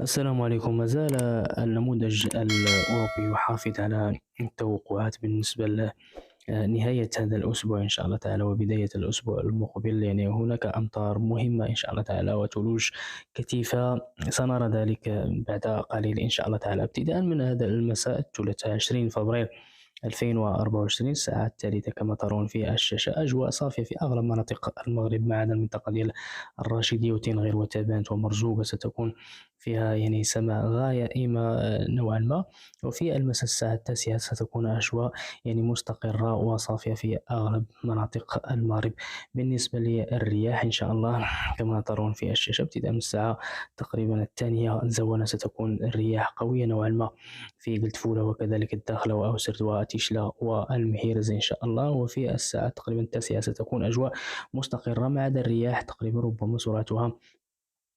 السلام عليكم. ما زال النموذج الأوروبي يحافظ على التوقعات بالنسبة لنهاية هذا الأسبوع إن شاء الله تعالى وبداية الأسبوع المقبل. يعني هناك أمطار مهمة إن شاء الله تعالى وثلوج كثيفة، سنرى ذلك بعد قليل إن شاء الله تعالى. ابتداء من هذا المساء الثلاثاء 20 فبراير 2024 الساعة الثالثة كما ترون في الشاشة، أجواء صافية في أغلب مناطق المغرب ما عدا المنطقة ديال الراشدية وتنغير وتبانت ومرزوقة، ستكون فيها يعني سماء غائمة نوعا ما. وفي المساء الساعة التاسعة ستكون أجواء يعني مستقرة وصافية في أغلب مناطق المغرب. بالنسبة للرياح إن شاء الله كما ترون في الشاشة، ابتداء من الساعة تقريبا الثانية الزوانة ستكون الرياح قوية نوعا ما في قلتفولة وكذلك الداخلة وأوسرد وتيشلا والمهيرز إن شاء الله. وفي الساعة تقريبا التاسعة ستكون أجواء مستقرة ما عدا الرياح تقريبا ربما سرعتها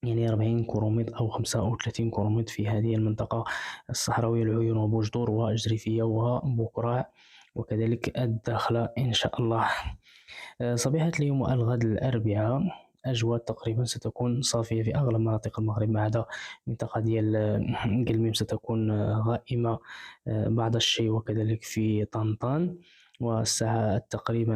يعني 40 كيلومتر أو 35 كيلومتر في هذه المنطقة الصحراوية، العيون وبوجدور وجريفية وبقراع وكذلك الداخلة إن شاء الله. صبيحة اليوم الغد الأربعاء أجواء تقريبا ستكون صافية في أغلب مناطق المغرب ما عدا المنطقة ديال قلميم ستكون غائمة بعض الشيء وكذلك في طنطان. والساعة تقريبا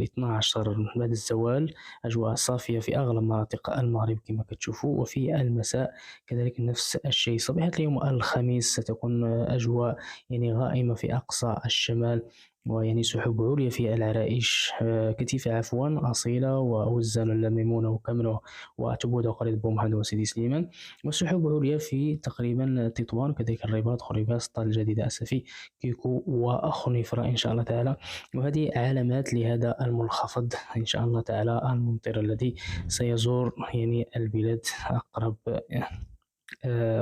12 بعد الزوال أجواء صافية في أغلب مناطق المغرب كما كتشوفوا. وفي المساء كذلك نفس الشيء. صبيحة اليوم الخميس ستكون أجواء يعني غائمة في أقصى الشمال، ويعني سحب عليا في العرائش كثيفة عفوا أصيلة ووزان لميمونة وكمنة وعتبودة وقرية بومهاد وسيدي سليمان. وسحب عليا في تقريبا تطوان وكذلك الرباط خريباس طال الجديدة أسفي كيكو وخنيفرة إن شاء الله تعالى. وهذه علامات لهذا المنخفض إن شاء الله تعالى الممطر الذي سيزور يعني البلاد أقرب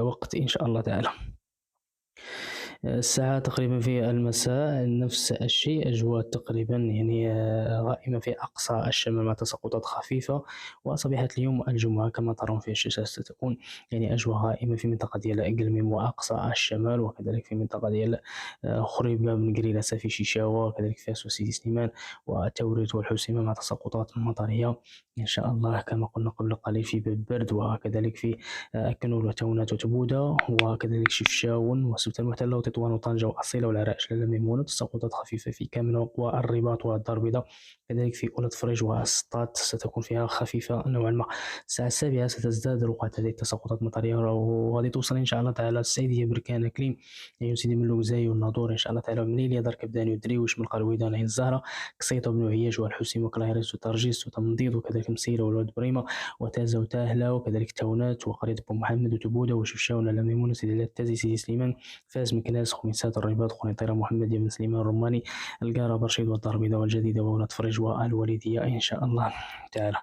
وقت إن شاء الله تعالى. الساعة تقريبا في المساء نفس الشيء، أجواء تقريبا يعني غائمة في أقصى الشمال مع تساقطات خفيفة. وصبيحة اليوم الجمعة كما ترون في الشاشة ستكون يعني أجواء غائمة في منطقة ديال قلميم وأقصى الشمال وكذلك في منطقة ديال خريبكا بن قريلة سافي شيشاوة وكذلك فاس وسيدي سليمان وتوريت والحسيمة مع تساقطات مطرية إن شاء الله كما قلنا قبل قليل في باب برد وكذلك في كنور وتونات وتبودة وكذلك شفشاون وسبت المحتلة وتطوان وطنجة وأصيلة والعرائش لاله ميمونة. تساقطات خفيفة في كامل والرباط والدار البيضاء كذلك في أولاد فريج والسطات ستكون فيها خفيفة نوعا ما. الساعة السابعة ستزداد رقعة هذه التساقطات المطرية وغادي توصل إن شاء الله تعالى السيدية بركان كليم يعني سيدي من لوزاي والناظور إن شاء الله تعالى منيلية دار كبداني ودريوش من القرويدان عين الزهرة قصيطة بن عياش والحسيم وكلاهرس وترجيس وتمضيض وكذلك مسيرة والواد بريمة وتازة وتاهلة وكذلك تونات وقرية بو محمد وتبودة وشفشاون لاله ميمونة سيدي التازي سيدي سليمان فاس مكناس خميسات الرباط خنيطرة محمدية بن سليمان الرماني القارة برشيد والدار البيضاء والجديدة وولاد فريج والوالدية إن شاء الله تعالى.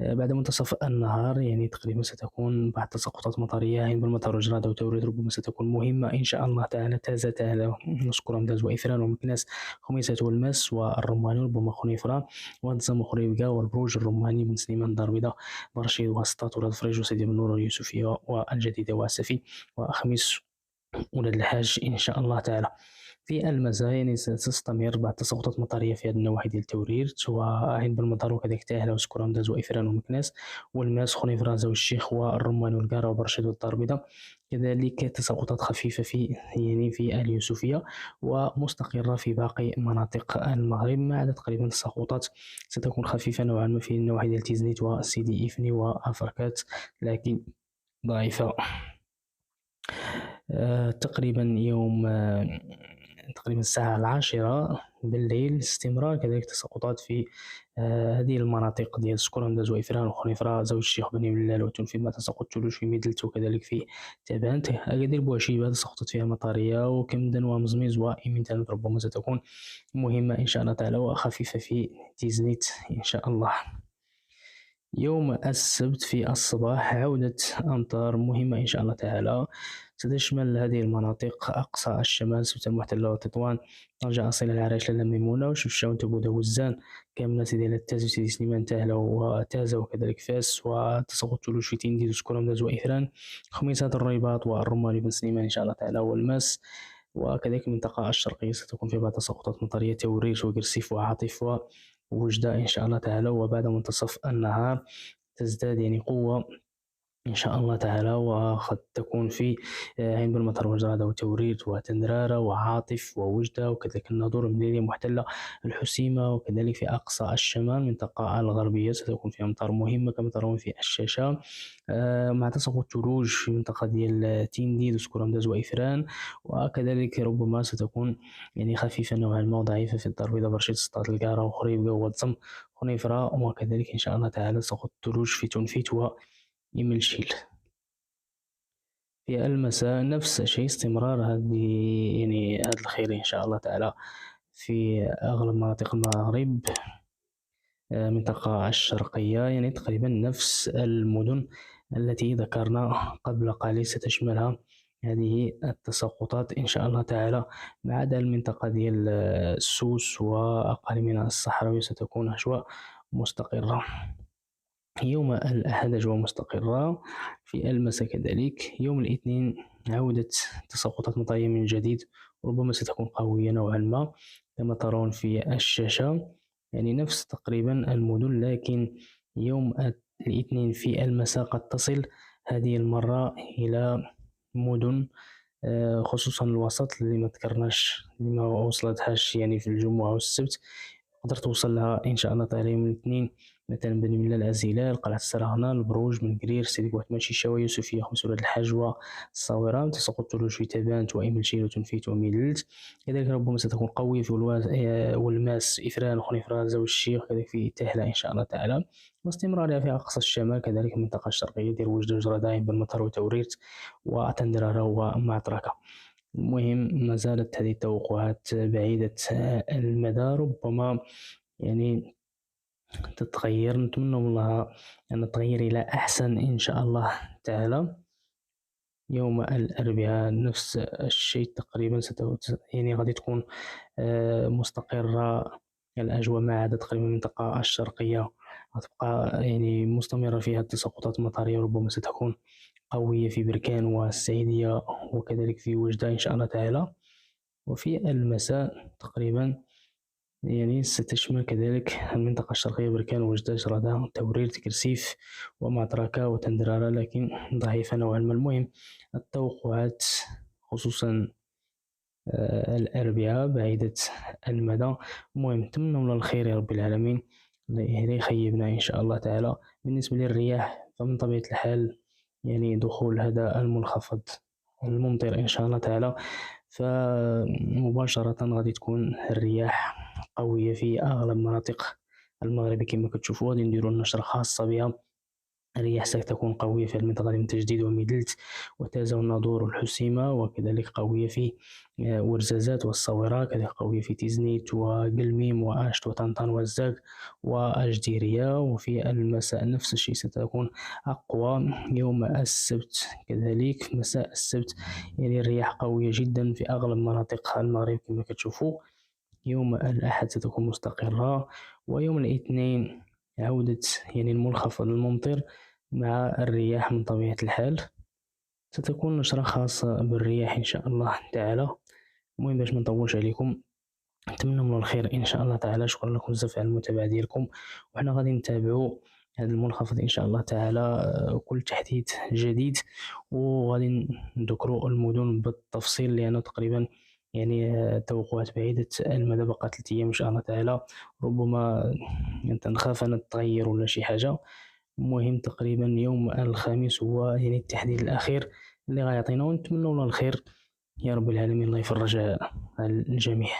بعد منتصف النهار يعني تقريبا ستكون بعض تساقطات مطرية عين بالمطر وجرادة وتوريد ربما ستكون مهمة إن شاء الله تعالى. تازة تاهلة نشكر أمداز وإفران ومكناس خميسات والماس والرماني ربما خنيفرة وانتزام وخريبكا والبروج الرماني بن سليمان الدار البيضاء برشيد وسطات ولاد فريج وسيدي بن نور اليوسفية والجديدة وعسفي وخميس ولاد الحاج إن شاء الله تعالى. في المساء يعني ستستمر بعض التساقطات المطرية في هذه النواحي ديال التورير وعين بالمطر وكذلك تاهلة وسكران داز وإفران ومكناس والماس خنيف رازا والشيخ والرمان والقارة وبرشيد والدار البيضاء. كذلك تساقطات خفيفة في يعني في اليوسفية ومستقرة في باقي مناطق المغرب ما عدا تقريبا تساقطات ستكون خفيفة نوعا ما في النواحي ديال تيزنيت وسيدي إفني وأفركات لكن ضعيفة. تقريبا يوم تقريبا الساعة 10 بالليل استمرار كذلك تساقطات في هذه المناطق ديال سكرندز وإفران وخنيفرة زوج الشيخ بني بلال وتنفيذ مع تساقط ثلوج في ميدلت وكذلك في تابانت أكادير بوعشيبة تساقطت فيها مطرية وكمدن ومزميز وإيمنتان ربما ستكون مهمة إن شاء الله تعالى وخفيفة في تيزنيت إن شاء الله. يوم السبت في الصباح عودة أمطار مهمة إن شاء الله تعالى ستشمل هذه المناطق أقصى الشمال سبت المحتلة وتطوان طنجة أصيل العرائش لاله ميمونة وشفشاون تبودة وزان كاملة سيدي التاز وسيدي سليمان تاهلة وتازة وكذلك فاس وتساقط ثلوج في تنديد وسكرم داز وإثران خميسات الريباط والرماني بن سليمان إن شاء الله تعالى والماس. وكذلك المنطقة الشرقية ستكون في بعض تساقطات مطرية توريش وقرسيف وعاطف ووجدة إن شاء الله تعالى. وبعد منتصف النهار تزداد يعني قوة إن شاء الله تعالى. وقد تكون في عين بالمطر وجرادة وتوريد وتندرارة وعاطف ووجدة، وكذلك الناظور المديرية محتلة الحسيمة، وكذلك في أقصى الشمال منطقة الغربية ستكون فيها أمطار مهمة كما ترون في الشاشة. مع تساقط ثلوج في منطقة ديال تينديد وسكورمداز وإفران، وكذلك ربما ستكون يعني خفيفة نوعا ما وضعيفة في الدار البيضاء برشيد سطات القارة وخريبكا وواتزم خنيفرة، وكذلك إن شاء الله تعالى تساقط ثلوج في تنفيت وإملشيل. في المساء نفس الشيء، استمرار هذه يعني هذا الخير إن شاء الله تعالى في أغلب مناطق المغرب. منطقة الشرقية يعني تقريبا نفس المدن التي ذكرنا قبل قليل ستشملها هذه التساقطات إن شاء الله تعالى، ما عدا المنطقة ديال السوس وأقاليمنا الصحراوية ستكون أجواء مستقرة. يوم الأحد أجواء مستقرة. في المساء كذلك يوم الاثنين عودة تساقطات مطرية من جديد، ربما ستكون قوية نوعا ما كما ترون في الشاشة، يعني نفس تقريبا المدن، لكن يوم الاثنين في المساء قد تصل هذه المرة إلى مدن خصوصا الوسط اللي ما ذكرناش، اللي ما وصلتهاش يعني في الجمعة والسبت، تقدر توصل لها إن شاء الله تعالى يوم الاثنين، مثلا بني ملا الأزيلال، قلعة السراغنة، البروج، بن قرير، سيدي بوعتماشي، شيشاوة، يوسفية، خمس ولاد الحجوة، الصاورة، تساقط ثلوج في تبانت وإملشيل وتنفيت وميللت. كذلك ربما ستكون قوية في والماس، إفران، خنيفرة، زاوج الشيخ، كذلك في تهلا إن شاء الله تعالى، واستمرارها في أقصى الشمال، كذلك المنطقة الشرقية ديال وجدة وجرة بالمطر وتوريرت وتندرارة ومعتركة. المهم ما زالت هذه التوقعات بعيدة المدى، ربما يعني تتغير، نتمنى من الله أن تتغير إلى أحسن إن شاء الله تعالى. يوم الأربعاء نفس الشيء تقريبا، يعني غادي تكون مستقرة الأجواء، ما عدا تقريبا المنطقة الشرقية غتبقى يعني مستمرة فيها التساقطات المطرية، ربما ستكون قوية في بركان والسعيدية وكذلك في وجدة إن شاء الله تعالى. وفي المساء تقريبا يعني ستشمل كذلك المنطقة الشرقية، بركان، وجدة، جرادة، تورير، تكرسيف ومعتركة وتندرارة، لكن ضعيفة نوعا ما. المهم التوقعات خصوصا الأربعاء بعيدة المدى. المهم نتمنى من الخير يا رب العالمين، لا يخيبنا إن شاء الله تعالى. بالنسبة للرياح فمن طبيعة الحال يعني دخول هذا المنخفض الممطر إن شاء الله تعالى، فمباشرة غادي تكون الرياح قوية في أغلب مناطق المغرب كما كتشوفوا. غادي نديرو نشرة خاصة بها. الرياح ستكون قوية في المنطقة من تجديد وميدلت وتازة والناظور والحسيمة، وكذلك قوية في ورزازات والصويرة، كذلك قوية في تيزنيت وقلميم وأشت وطنطان والزاق وأجديرية. وفي المساء نفس الشيء ستكون أقوى يوم السبت، كذلك مساء السبت يعني الرياح قوية جدا في أغلب مناطق المغرب كما كتشوفوا. يوم الأحد ستكون مستقرة. ويوم الاثنين عودة يعني المنخفض الممطر مع الرياح من طبيعة الحال. ستكون نشرة خاصة بالرياح إن شاء الله تعالى. المهم باش منطولش عليكم، نتمنى من الخير إن شاء الله تعالى. شكرا لكم بزاف على المتابعة ديالكم، وحنا غادي نتابعو هذا المنخفض إن شاء الله تعالى كل تحديث جديد، وغادي نذكروا المدن بالتفصيل، لأنه تقريبا يعني توقعات بعيدة المدى، بقى 3 أيام إن شاء الله تعالى، ربما نخاف أن تتغير ولا شي حاجة. المهم تقريبا يوم الخميس هو يعني التحديث الأخير اللي غيعطينا، ونتمنى له الخير يا رب العالمين. الله يفرج على الجميع.